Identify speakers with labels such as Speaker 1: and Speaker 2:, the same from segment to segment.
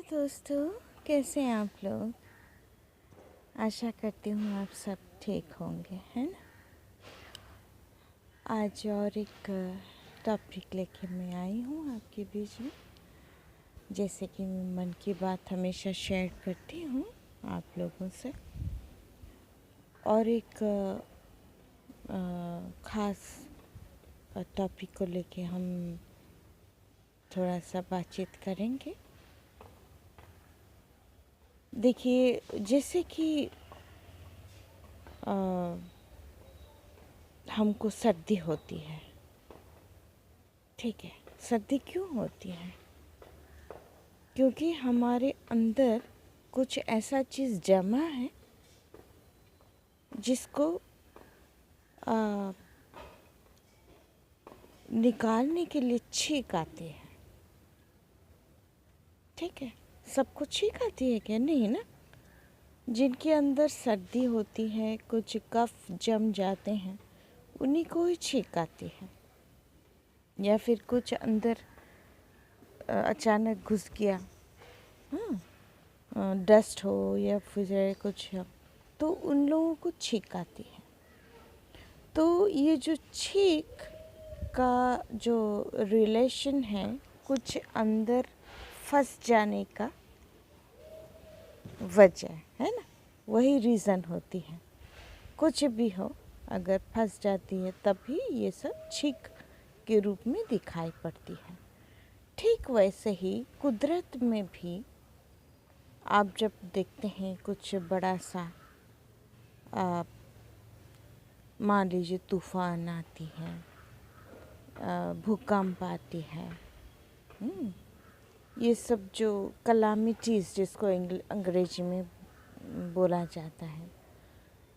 Speaker 1: Hello दोस्तों, कैसे हैं आप लोग। आशा करती हूँ आप सब ठीक होंगे, है ना। आज और एक टॉपिक लेके मैं आई हूँ आपके बीच में। जैसे कि मैं मन की बात हमेशा शेयर करती हूँ आप लोगों से, और एक ख़ास टॉपिक को लेके हम थोड़ा सा बातचीत करेंगे। देखिए, जैसे कि हमको सर्दी होती है, ठीक है। सर्दी क्यों होती है? क्योंकि हमारे अंदर कुछ ऐसा चीज़ जमा है जिसको निकालने के लिए छींक आती है, ठीक है। सबको छींक आती है क्या? नहीं ना। जिनके अंदर सर्दी होती है, कुछ कफ जम जाते हैं, उन्हीं को ही छींक आती है। या फिर कुछ अंदर अचानक घुस गया, डस्ट हो या फिर कुछ हो, तो उन लोगों को छींक आती है। तो ये जो छींक का जो रिलेशन है, कुछ अंदर फंस जाने का वजह है ना, वही रीज़न होती है। कुछ भी हो, अगर फंस जाती है तभी ये सब छींक के रूप में दिखाई पड़ती है। ठीक वैसे ही कुदरत में भी आप जब देखते हैं कुछ बड़ा सा मान लीजिए तूफान आती है, भूकंप आती है, ये सब जो कलामिटीज़ जिसको अंग्रेजी में बोला जाता है,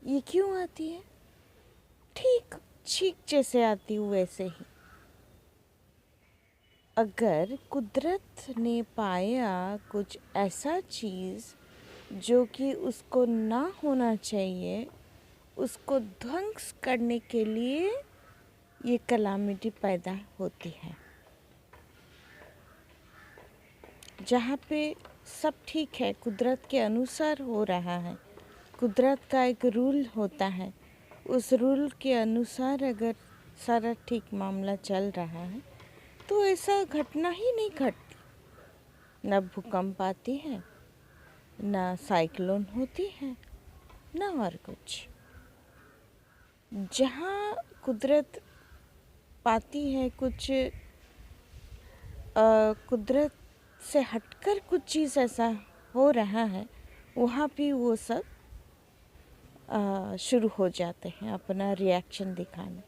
Speaker 1: ये क्यों आती है? ठीक छींक जैसे आती हूँ वैसे ही। अगर कुदरत ने पाया कुछ ऐसा चीज़ जो कि उसको ना होना चाहिए, उसको ध्वंस करने के लिए ये कलामिटी पैदा होती है। जहाँ पे सब ठीक है, कुदरत के अनुसार हो रहा है, कुदरत का एक रूल होता है, उस रूल के अनुसार अगर सारा ठीक मामला चल रहा है, तो ऐसा घटना ही नहीं घटती। न भूकंप आती है, न साइक्लोन होती है, न और कुछ। जहाँ कुदरत पाती है कुछ कुदरत से हटकर कुछ चीज़ ऐसा हो रहा है, वहाँ भी वो सब शुरू हो जाते हैं अपना रिएक्शन दिखाने।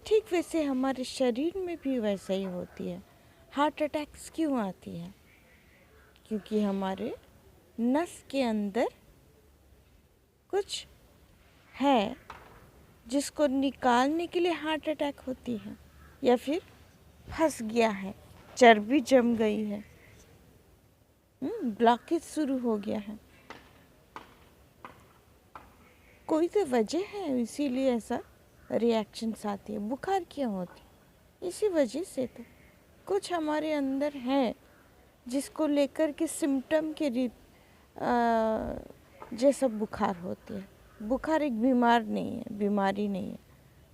Speaker 1: ठीक वैसे हमारे शरीर में भी वैसे ही होती है। हार्ट अटैक्स क्यों आती है? क्योंकि हमारे नस के अंदर कुछ है जिसको निकालने के लिए हार्ट अटैक होती है, या फिर फंस गया है, चर्बी जम गई है, ब्लॉकेज शुरू हो गया है, कोई तो वजह है, इसीलिए ऐसा रिएक्शंस आती है। बुखार क्यों होती है? इसी वजह से। तो कुछ हमारे अंदर है जिसको लेकर के सिम्टम के जैसा बुखार होती है। बुखार एक बीमार नहीं है, बीमारी नहीं है,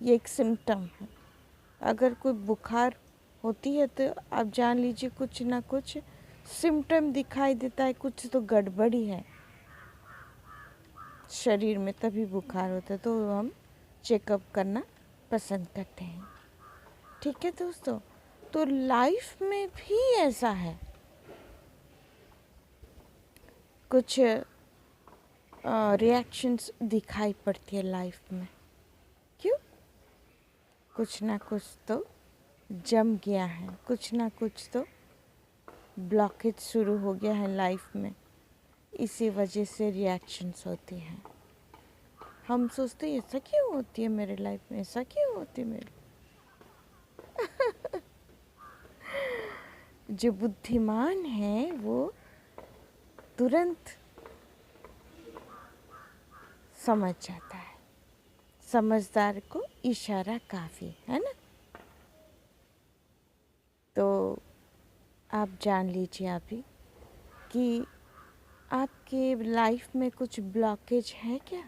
Speaker 1: ये एक सिम्टम है। अगर कोई बुखार होती है तो आप जान लीजिए कुछ ना कुछ सिम्टम दिखाई देता है, कुछ तो गड़बड़ी है शरीर में, तभी बुखार होता है। तो हम चेकअप करना पसंद करते हैं, ठीक है दोस्तों। तो लाइफ में भी ऐसा है, कुछ रिएक्शंस दिखाई पड़ती है लाइफ में। क्यों? कुछ ना कुछ तो जम गया है, कुछ ना कुछ तो ब्लॉकेज शुरू हो गया है लाइफ में, इसी वजह से रिएक्शंस होती हैं। हम सोचते हैं ऐसा क्यों होती है मेरे लाइफ में, ऐसा क्यों होती है मेरे जो बुद्धिमान है वो तुरंत समझ जाता है, समझदार को इशारा काफ़ी है ना। तो आप जान लीजिए अभी कि आपके लाइफ में कुछ ब्लॉकेज है क्या?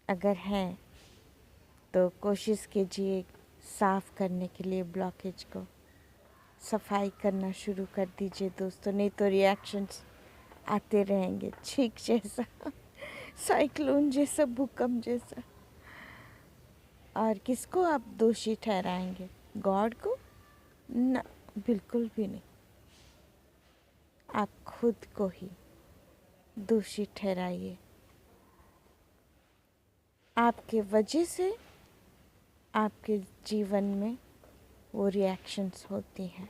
Speaker 1: अगर है तो कोशिश कीजिए साफ करने के लिए ब्लॉकेज को सफाई करना शुरू कर दीजिए दोस्तों, नहीं तो रिएक्शंस आते रहेंगे, छींक जैसा, साइक्लोन जैसा, भूकंप जैसा। और किसको आप दोषी ठहराएंगे? गॉड को? ना, बिल्कुल भी नहीं। आप खुद को ही दोषी ठहराइए। आपके वजह से आपके जीवन में वो रिएक्शंस होती हैं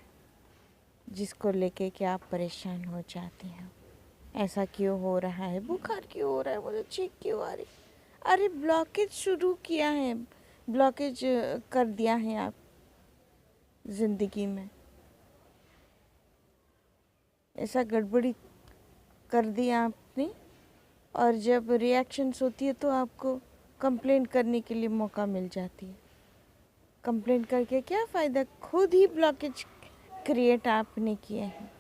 Speaker 1: जिसको लेके कि आप परेशान हो जाते हैं। ऐसा क्यों हो रहा है, बुखार क्यों हो रहा है, मुझे छींक क्यों आ रही? अरे ब्लॉकेज शुरू किया है, ब्लॉकेज कर दिया है आप ज़िंदगी में, ऐसा गड़बड़ी कर दिया आपने। और जब रिएक्शंस होती है तो आपको कंप्लेंट करने के लिए मौका मिल जाती है। कंप्लेंट करके क्या फ़ायदा? खुद ही ब्लॉकेज क्रिएट आपने किए हैं।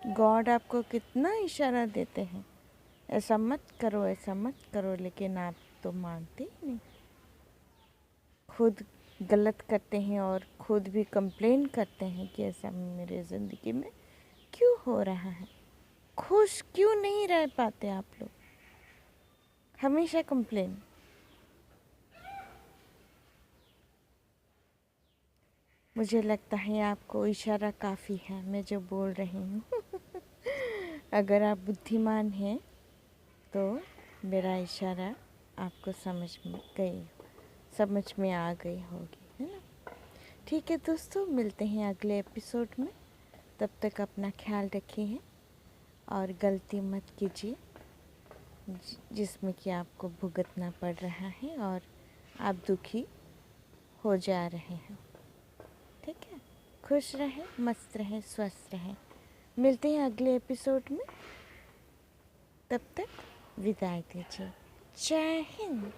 Speaker 1: गॉड आपको कितना इशारा देते हैं, ऐसा मत करो, ऐसा मत करो, लेकिन आप तो मानते ही नहीं। खुद गलत करते हैं और खुद भी कंप्लेन करते हैं कि ऐसा मेरे ज़िंदगी में क्यों हो रहा है। खुश क्यों नहीं रह पाते आप लोग? हमेशा कंप्लेन। मुझे लगता है आपको इशारा काफ़ी है मैं जो बोल रही हूँ। अगर आप बुद्धिमान हैं तो मेरा इशारा आपको समझ में आ गई होगी, है ना? ठीक है दोस्तों, मिलते हैं अगले एपिसोड में। तब तक अपना ख्याल रखिए और गलती मत कीजिए जिसमें कि आपको भुगतना पड़ रहा है और आप दुखी हो जा रहे हैं। ठीक है, खुश रहें, मस्त रहें, स्वस्थ रहें। मिलते हैं अगले एपिसोड में। तब तक विदाई दीजिए। जय हिंद।